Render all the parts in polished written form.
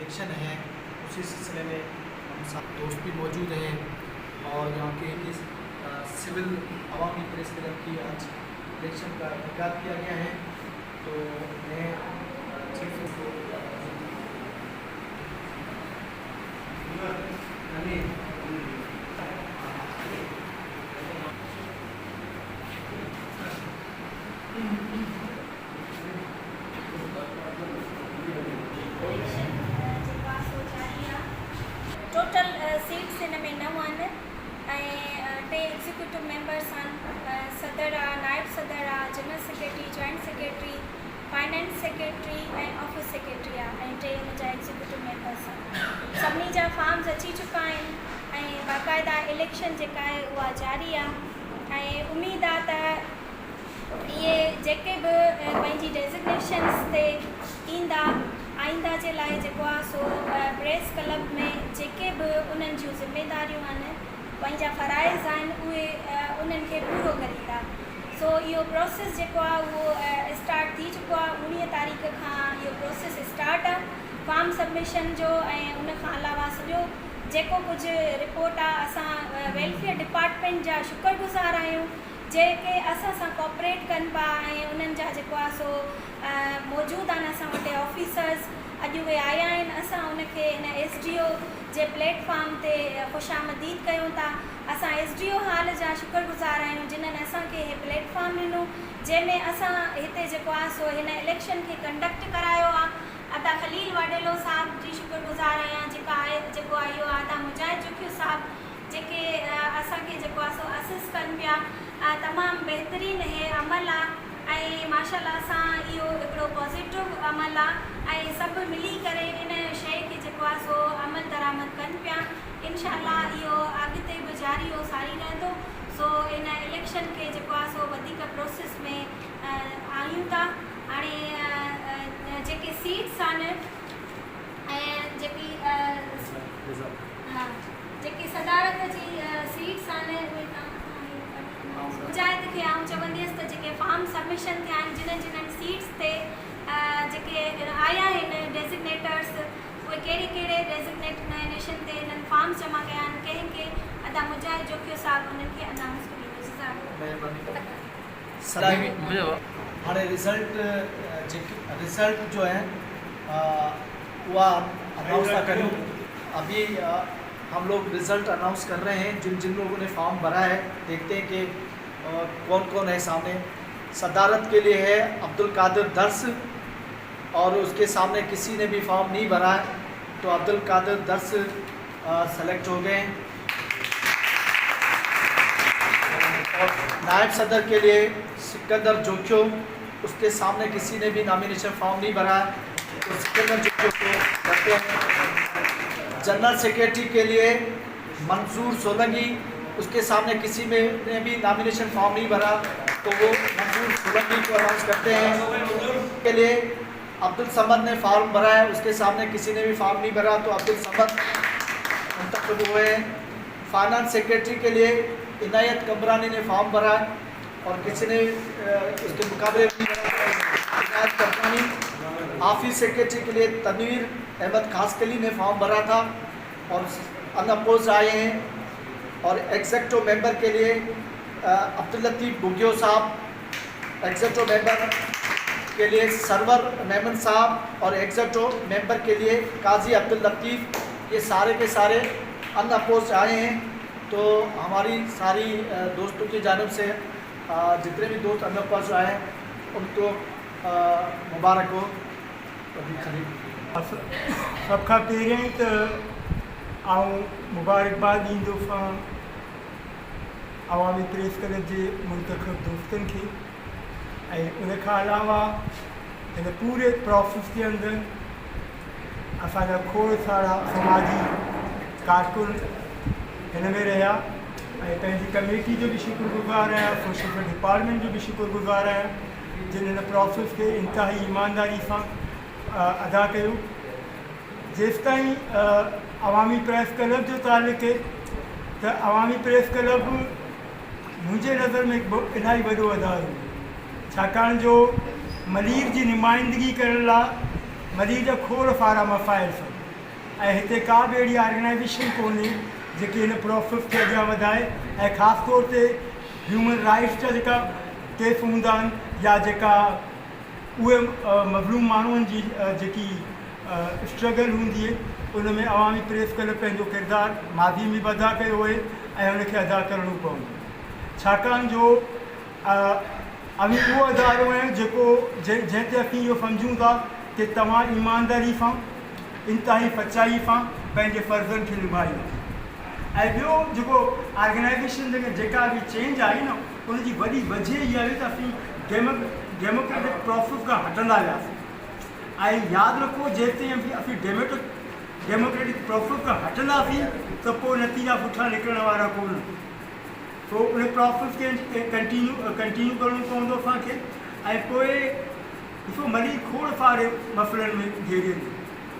Election है, उसी सिलसिले में हम सब दोस्त भी मौजूद हैं और यहाँ के इस सिविल अवामी प्रेस क्लब की आज इलेक्शन का इनेकाद किया गया है। तो मैं चीफ को टोटल सीट्स इन में 9 आहिनि ऐं 2 एग्जीक्यूटिव मेंबर्स आहिनि, सदर आहे, नायब सदर आहे, general secretary, joint secretary, finance secretary ऐं ऑफिस सेक्रेटरी आहे ऐं 3 हुन जा एग्जीक्यूटिव मेंबर्स आहिनि। सभिनी जा फॉर्म्स अची चुका आहिनि ऐं बाक़ाइदा इलेक्शन जेका आहे उहा जारी आहे ऐं उमेद आहे त इहे जेके बि पंहिंजी डेज़िग्नेशन्स ते ईंदा आईंदा जे लाइ जेको आहे सो प्रेस क्लब में जेके बि उन्हनि जूं ज़िमेदारियूं आहिनि, पंहिंजा फ़राइज़ आहिनि, उहे उन्हनि खे पूरो करींदा। सो इहो प्रोसेस जेको आहे उहो स्टार्ट थी चुको आहे। 19 तारीख़ खां इहो प्रोसेस स्टार्ट आहे फॉर्म सबमिशन जो ऐं उन खां अलावा सॼो जेको कुझु रिपोर्ट आहे असां वेलफेयर डिपार्टमेंट जा शुक्रगुज़ार आहियूं जेके असां सां कोऑपरेट कनि पिया ऐं उन्हनि जा जेको आहे सो मौजूदु आहिनि असां वटि ऑफिसर्स। अॼु उहे आया आहिनि, असां उनखे इन SDO जे प्लेटफॉर्म ते ख़ुशामदीद कयूं था। असां SDO हाल जा शुक्रगुज़ार आहियूं जिन्हनि असांखे इहे प्लेटफॉर्म ॾिनो जंहिंमें असां हिते जेको आहे सो हिन इलेक्शन खे कंडक्ट करायो आहे। अदा खलील वाडेलो साहब जी शुक्रगुज़ार आहियां जेको आहे इहो आदा मुजाहिद जुखियो साहब जेके असांखे जेको आहे सो असिस्ट कनि पिया। तमामु बहितरीनु इहे अमल आहे ऐं माशाल्लाह सां इहो हिकिड़ो पॉज़िटिव अमल आहे ऐं सभु मिली करे इन शइ खे जेको आहे सो अमल दरामद कनि पिया। इंशाअल्लाह इहो अॻिते बि जारी हो सारी रहंदो। सो इन इलेक्शन खे जेको आहे सो वधीक प्रोसेस में आहियूं था। हाणे जेके सीट्स आहिनि ऐं जेकी सदारत जी सीट्स आहिनि उहे मुजाहिद खे आउं चवंदसि त जेके फॉर्म सबमिशन थिया आहिनि जिन्हनि सीट्स ते जेके आया आहिनि डेज़िग्नेटर्स, उहे कहिड़े डेज़िग्नेशन ते हिननि फॉर्म्स जमा कया आहिनि, कंहिंखे अदा मुजाहिद जोखियो साहब उन्हनि खे अनाउंस कयो। हाणे रिज़ल्ट जो है वह अनाउंस ना करूँ। अभी हम लोग रिज़ल्ट अनाउंस कर रहे हैं। जिन लोगों ने फॉर्म भरा है देखते हैं कि कौन कौन है सामने। सदारत के लिए है अब्दुल कादिर दर्स और उसके सामने किसी ने भी फॉर्म नहीं भरा है तो अब्दुल कादिर दर्स सेलेक्ट हो गए। और नायब सदर के लिए सिकंदर जोखियो, उसके सामने किसी ने भी नॉमिनेशन फॉर्म नहीं भरा है तो सिकंदर जोखियो को करते हैं। जनरल सेक्रेटरी के लिए मंसूर सोलंकी, उसके सामने किसी में ने भी नॉमिनेशन फॉर्म नहीं भरा तो वो मंसूर सोलंकी को अनाउंस करते हैं। के लिए अब्दुल समद ने फॉर्म भरा है, उसके सामने किसी ने भी फॉर्म नहीं भरा तो अब्दुल समद मुंतखब हुए हैं। फाइनेंस सेक्रेटरी के लिए इनायत कमरानी ने फॉर्म भरा है और किसी ने उसके मुकाबले नहीं भरा इनायत कमरानी। ऑफिस सेक्रेटरी के लिए तनवीर अहमद खासकली ने फॉर्म भरा था और अनअपोज आए हैं। और एग्जेक्टिव मेंबर के लिए अब्दुल लतीफ़ बुगियो साहब, एग्जेक्टिव मेंबर के लिए सरवर मेमन साहब और एग्जेक्टिव मेंबर के लिए काजी अब्दुल लतीफ़, ये सारे के सारे अनअपोज आए हैं। तो हमारी सारी दोस्तों की जानिब से जितने भी दोस्त अनअपोज आए हैं उनको मुबारक हो। सब खां पहिरियों त आऊं मुबारकबाद ॾींदुसि अवामी प्रेस क्लब जे मुंतखब दोस्तनि खे ऐं उन खां अलावा हिन पूरे प्रोसेस जे अंदरि असांजा खोड़ सारा समाजी कारकुन हिन में रहिया ऐं पंहिंजी कमेटी जो बि शुक्रगुज़ार आहियां, सोशल डिपार्टमेंट जो बि शुक्रगुज़ार आहियां जिन हिन प्रोसेस खे इंतिहाई ईमानदारी सां अदा कयो। जेसिताईं अवामी प्रेस क्लब जो तालुक़ है तो अवामी प्रेस क्लब मुझे नज़र में इलाही वॾो अदारो छाकाणि जो मलीर की नुमाइंदगी करण लाइ मलीर जा खोड़ सारा मसाइल ऐं हिते का बि अहिड़ी ऑर्गेनाइजेशन कोन्हे जेके हिन प्रोसेस खे अॻियां वधाए ऐं ख़ासि तौर ते ह्यूमन राइट्स जा जेका केस हूंदा आहिनि या जेका उहे मज़लूम माण्हुनि जी जेकी स्ट्रगल हूंदी आहे उन में अवामी प्रेस क्लब पंहिंजो किरदारु माज़ी में बि अदा कयो हुए ऐं हुनखे अदा करणो पवंदो छाकाणि जो अवी उहो अदारो आहे जेको जंहिं ते असीं इहो सम्झूं था कि तव्हां ईमानदारी सां इंतिहाई सचाई सां पंहिंजे फ़र्ज़नि खे निभाईंदा ऐं ॿियो जेको ऑर्गेनाइजेशन जेका बि चेंज आई न उनजी वॾी वजह इहा आहे त असीं डेमोक्रेटिक प्रोसेस खां हटंदा वियासीं ऐं यादि रखो जेसिताईं असीं डेमोक्रेटिक प्रोसेस खां हटंदासीं त पोइ नतीजा सुठा निकिरण वारा कोन तो उन प्रोसेस खे कंटिन्यू करणो पवंदो असांखे ऐं पोइ ॾिसो मरी खोड़ सारे मसइलनि में घेरियल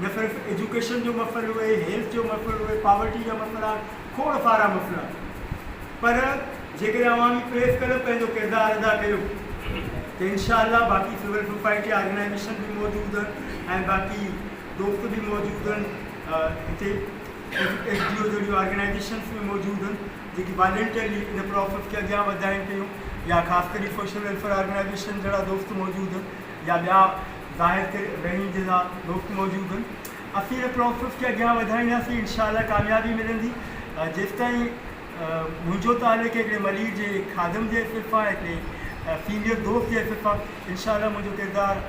न सिर्फ़ु एजुकेशन जो मसइलो आहे हेल्थ जो मसइलो आहे पॉवर्टी जा मसइला खोड़ सारा मसइला पर जेकॾहिं अवामी प्रेस क्लब पंहिंजो किरदारु अदा कयो त इंशाअल्लाह बाक़ी सिविल सोसाइटी ऑर्गेनाइजेशन भी मौजूद आहिनि ऐं बाक़ी दोस्त भी मौजूद आहिनि हिते SDO जहिड़ी ऑर्गेनाइजेशन्स में मौजूद आहिनि जेकी वॉलंटियरली इन प्रोसेस खे अॻियां वधाइनि पियूं या ख़ासि करे सोशल वेलफेयर ऑर्गेनाइजेशन जहिड़ा दोस्त मौजूद आहिनि या ॿिया ज़ाहिर रहणी जहिड़ा दोस्त मौजूद आहिनि असीं इन प्रोसेस खे अॻियां वधाईंदासीं इंशाअल्लाह कामयाबी मिलंदी जेसिताईं मुंहिंजो ताल्लुक़ु हिकिड़े मरीज़ जे खादम जे सिर्फ़ु आहे हिकिड़े सीनियर दोस्त जे सिर्फ़ु आहे इंशाअल्लाह मुंहिंजो किरदारु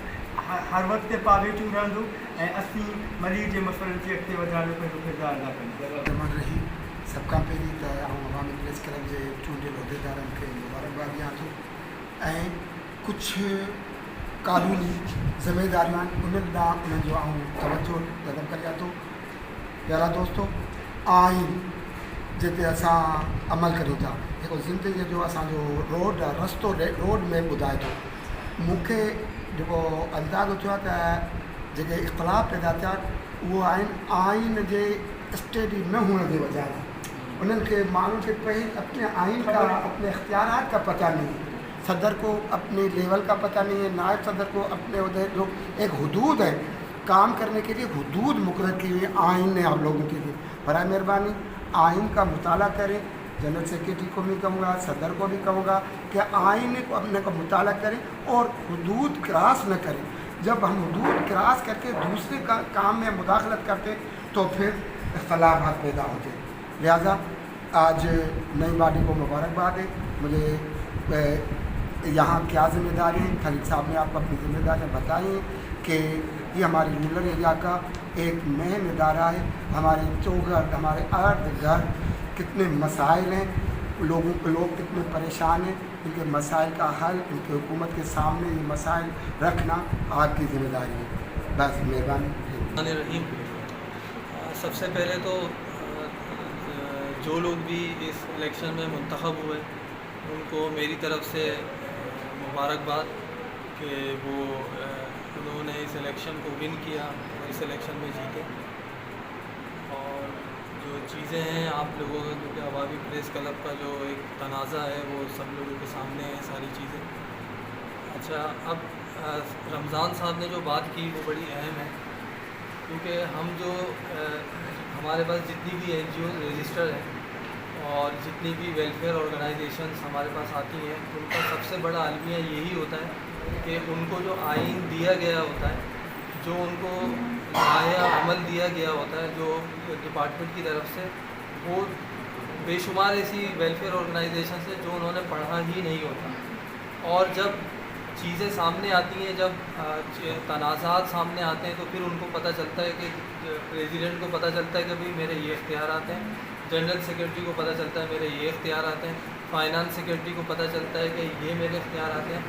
हर वक़्तु पावेटियूं रहंदो ऐं असीं मरीज़ जे मसइलनि खे अॻिते वधाइण जो पंहिंजो किरदारु अदा कंदासीं। रही सबका पहिरीं त अवामी प्रेस क्लब जे चूंडियल उहिदेदारनि खे मुबारकबाद ॾियां थो ऐं कुझु क़ानूनी ज़िमेदारियूं आहिनि उन्हनि ॾांहुं उन्हनि जो तवजो तलब करियां थो। प्यारा दोस्तो आइन जिते असां अमल करूं था जेको ज़िंदगीअ जो असांजो रोड आहे रस्तो रोड में ॿुधाए थो मूंखे जेको अंदाज़ो थियो आहे त जेके इख़्तिलाफ़ पैदा थिया उहो आइन जे स्टडी न होने की वजह है उन्होंने के मालूम के पहले अपने आइन का अपने इख्तियारात का पता नहीं है सदर को अपने लेवल का पता नहीं है नायब सदर को अपने उधर जो एक हदूद है काम करने के लिए हदूद मुकर्रर की हुई आइन ने आप लोगों के लिए बराए मेहरबानी आइन का मुताला करें। जनरल सेक्रेटरी को भी कहूँगा सदर को भी कहूँगा कि आइन को अपने का मुताला करें और हदूद क्रॉस न करें। जब हम हदूद क्रॉस करके दूसरे का काम में मुदाखलत करते तो फिर इख्तलाफात पैदा होते। लिहाजा आज नई बॉडी को मुबारकबाद है। मुझे यहाँ क्या जिम्मेदारी है खलील साहब ने आपको अपनी जिम्मेदारियाँ बताई हैं कि ये हमारे रूरल एरिया का एक मेन इदारा है। हमारे चौघर हमारे अर्ध घर कितने मसाइल हैं लोग कितने परेशान हैं इनके मसाइल का हल इनकी हुकूमत के सामने ये मसाइल रखना आपकी जिम्मेदारी है। बस मेहरबानी। रहीम सबसे पहले तो जो लोग भी इस इलेक्शन में मुंतखब हुए उनको मेरी तरफ से मुबारकबाद कि वो उन्होंने इस इलेक्शन को विन किया और इस इलेक्शन में जीते। और जो चीज़ें हैं आप लोगों का क्योंकि अवामी प्रेस क्लब का जो एक तनाज़ा है वो सब लोगों के सामने है सारी चीज़ें। अच्छा अब रमज़ान साहब ने जो बात की वो बड़ी अहम है क्योंकि हम जो हमारे पास जितनी भी NGO रजिस्टर हैं और जितनी भी वेलफेयर ऑर्गेनाइजेशंस हमारे पास आती हैं उनका सबसे बड़ा अलमिया यही होता है कि उनको जो आइन दिया गया होता है जो उनको लाया अमल दिया गया होता है जो डिपार्टमेंट की तरफ से वो बेशुमार ऐसी वेलफेयर ऑर्गेनाइजेशन है जो उन्होंने पढ़ा ही नहीं होता। और जब चीज़ें सामने आती हैं जब तनाज़ात सामने आते हैं तो फिर उनको पता चलता है कि प्रेसिडेंट को पता चलता है कि भाई मेरे ये इख्तियारात हैं, जनरल सेक्रेटरी को पता चलता है मेरे ये इख्तियारात हैं, फाइनेंस सेक्रेटरी को पता चलता है कि ये मेरे इख्तियारात हैं,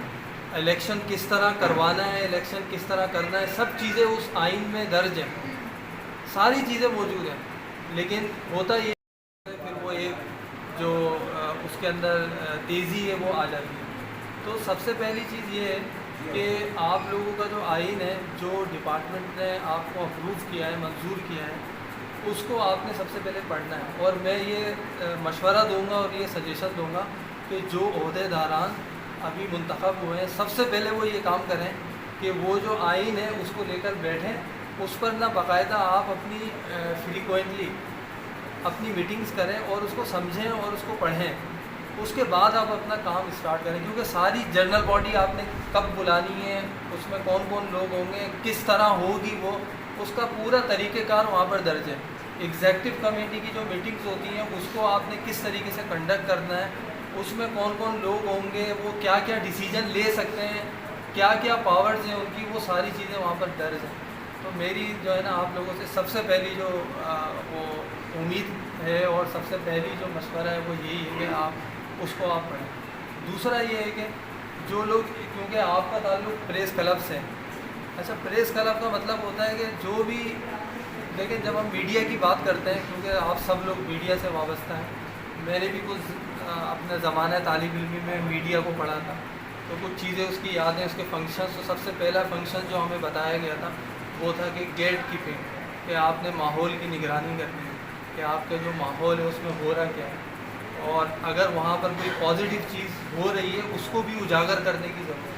इलेक्शन किस तरह करवाना है, इलेक्शन किस तरह करना है, सब चीज़ें उस आइन में दर्ज हैं, सारी चीज़ें मौजूद हैं। लेकिन होता ये फिर वो एक जो उसके अंदर तेज़ी है वो आ जाती है। तो सबसे पहली चीज़ ये है कि आप लोगों का जो आइन है जो डिपार्टमेंट ने आपको अप्रूव किया है मंजूर किया है उसको आपने सबसे पहले पढ़ना है। और मैं ये मशवरा दूंगा और ये सजेशन दूंगा कि जो ओहदेदारान अभी मुंतखब हुए हैं सबसे पहले वो ये काम करें कि वो जो आइन है उसको लेकर बैठें اس پر نہ باقاعدہ آپ اپنی فریکوینٹلی اپنی میٹنگز کریں اور اس کو سمجھیں اور اس کو پڑھیں. اس کے بعد آپ اپنا کام اسٹارٹ کریں, کیونکہ ساری جنرل باڈی آپ نے کب بلانی ہے, اس میں کون کون لوگ ہوں گے, کس طرح ہوگی وہ, اس کا پورا طریقہ کار وہاں پر درج ہے. ایگزیکٹو کمیٹی کی جو میٹنگز ہوتی ہیں اس کو آپ نے کس طریقے سے کنڈکٹ کرنا ہے, اس میں کون کون لوگ ہوں گے, وہ کیا کیا ڈیسیجن لے سکتے ہیں, کیا کیا پاورز ہیں ان کی, وہ ساری چیزیں وہاں پر درج ہیں. تو میری جو ہے نا آپ لوگوں سے سب سے پہلی جو وہ امید ہے اور سب سے پہلی جو مشورہ ہے وہ یہی ہے کہ آپ اس کو آپ پڑھیں. دوسرا یہ ہے کہ جو لوگ, کیونکہ آپ کا تعلق پریس کلب سے, اچھا پریس کلب کا مطلب ہوتا ہے کہ جو بھی, لیکن جب ہم میڈیا کی بات کرتے ہیں, کیونکہ آپ سب لوگ میڈیا سے وابستہ ہیں, میں نے بھی کچھ اپنے زمانہ طالب علمی میں میڈیا کو پڑھا تھا, تو کچھ چیزیں اس کی یاد ہیں, اس کے فنکشنز. تو سب سے پہلا فنکشن جو ہمیں بتایا گیا تھا وہ تھا کہ گیٹ کیپنگ, کہ آپ نے ماحول کی نگرانی کرنی ہے کہ آپ کا جو ماحول ہے اس میں ہو رہا کیا ہے, اور اگر وہاں پر کوئی پازیٹیو چیز ہو رہی ہے اس کو بھی اجاگر کرنے کی ضرورت ہے.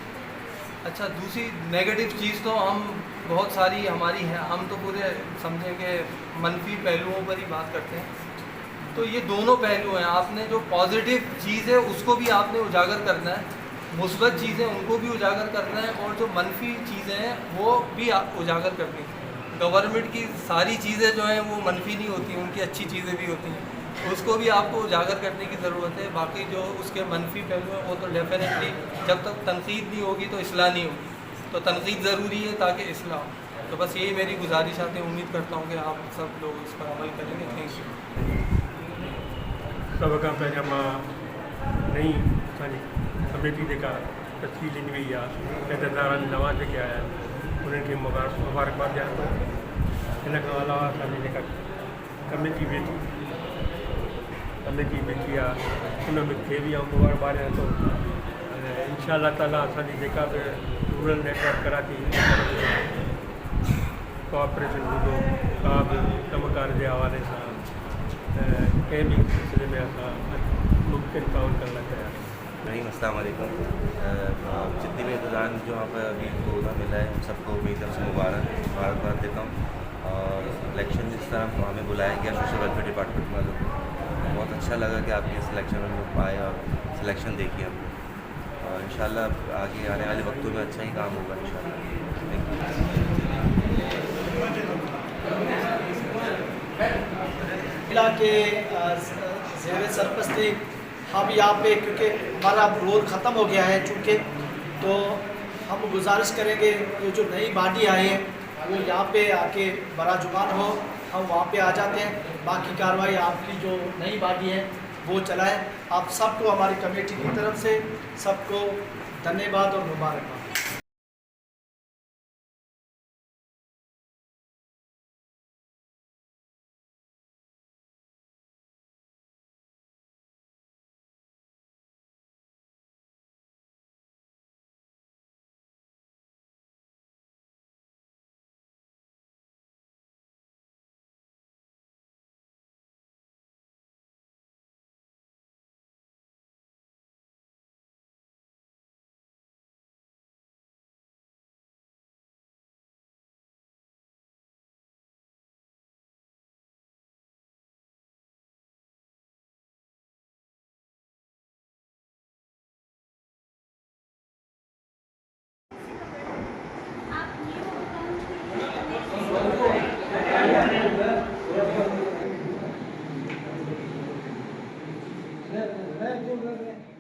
اچھا دوسری نیگیٹو چیز تو ہم بہت ساری ہماری ہے, ہم تو پورے سمجھیں کہ منفی پہلوؤں پر ہی بات کرتے ہیں. تو یہ دونوں پہلو ہیں, آپ نے جو پازیٹیو چیز ہے اس کو بھی آپ نے اجاگر کرنا ہے, مثبت چیزیں ان کو بھی اجاگر کرنا ہے, اور جو منفی چیزیں ہیں وہ بھی اجاگر کرنی ہیں. گورنمنٹ کی ساری چیزیں جو ہیں وہ منفی نہیں ہوتی ہیں, ان کی اچھی چیزیں بھی ہوتی ہیں, اس کو بھی آپ کو اجاگر کرنے کی ضرورت ہے. باقی جو اس کے منفی پہلو ہیں وہ تو ڈیفینیٹلی جب تک تنقید نہیں ہوگی تو اصلاح نہیں ہوگی, تو تنقید ضروری ہے تاکہ اصلاح ہو. تو بس یہی میری گزارشات ہیں, امید کرتا ہوں کہ آپ سب لوگ اس پر عمل کریں گے. Thank you. सभ खां पहिरियां मां नई असांजी कमेटी जेका तश्कील ॾिनी वई आहे, इज़तदार नवां जेके आया आहिनि उन्हनि खे मुबारकबाद ॾियां थो. हिन खां अलावा असांजी जेका कमेटी वेठी आहे उन में खे बि आउं मुबारकबाद ॾियां थो. ऐं इंशा ताला असांजी जेका बि रूरल नेटवर्क कराची कोऑपरेशन हूंदो, का बि कमकार जे हवाले सां कंहिं भी सिलसिले में असां मुमकिन ताउन करण लाइ तयार आहियूं. नहीं, अस्सलाम वालेकुम. जितने भी इंतज़ाम जो यहाँ पर अभी कोरोना मिला है उन सबको मेरी तरफ से मुबारकबाद देता हूँ. और इलेक्शन जिस तरह हमें बुलाया गया सोशल वेलफेयर डिपार्टमेंट वालों को, बहुत अच्छा लगा कि आपके सिलेक्शन में आए और सिलेक्शन देखी हमने, और इंशाल्लाह आगे आने वाले वक्तों में अच्छा ही काम होगा इंशाल्लाह. Thank U. जिला के ज़ेर सरपरस्ती हम यहाँ पे, क्योंकि हमारा रोल ख़त्म हो गया है चूँकि, तो हम गुजारिश करेंगे ये जो नई बॉडी आई है वो यहाँ पे आके बड़ा जुबान हो, हम वहाँ पे आ जाते हैं. बाकी कार्रवाई आपकी जो नई बॉडी है वो चलाएं. आप सबको हमारी कमेटी की तरफ से सबको धन्यवाद और मुबारकबाद. मैं